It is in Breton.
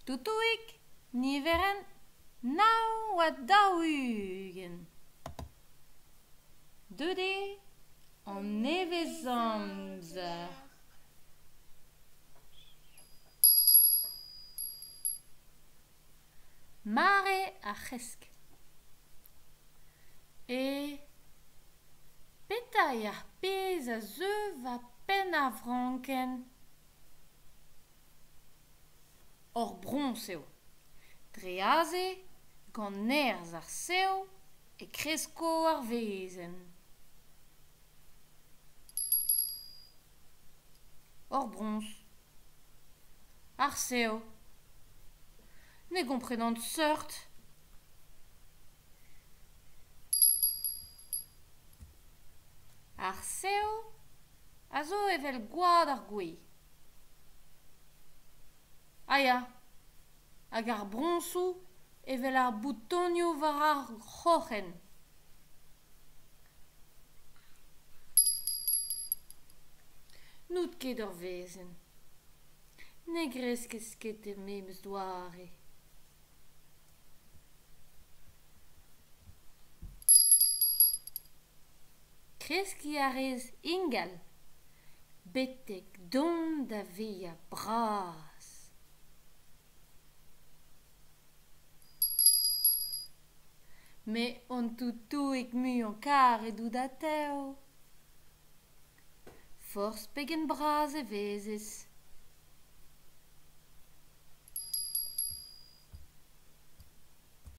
Tutuik, niveren, nou wat daugen. Dede, on nevezamze. Mare a chesk. E peta ar pez a zeu va pen a vranken. Or brons eo. Dreaze, gant nerzh ar seo e kresko ar vezen. Or brons. Ar seo. Ne gomprenan seurt. Ar seo a zo evel gwad ar gwez. Aya, hag ar bronsou evel ar boutonioù war ar c'hoc'hen. N'out ket ur vezen. Ne greskez ket memes doare. Kreski a rez ingal, betek don da veia bras. Me on tutuik mu an kar e dou da teo. Force pegen bras e vezes.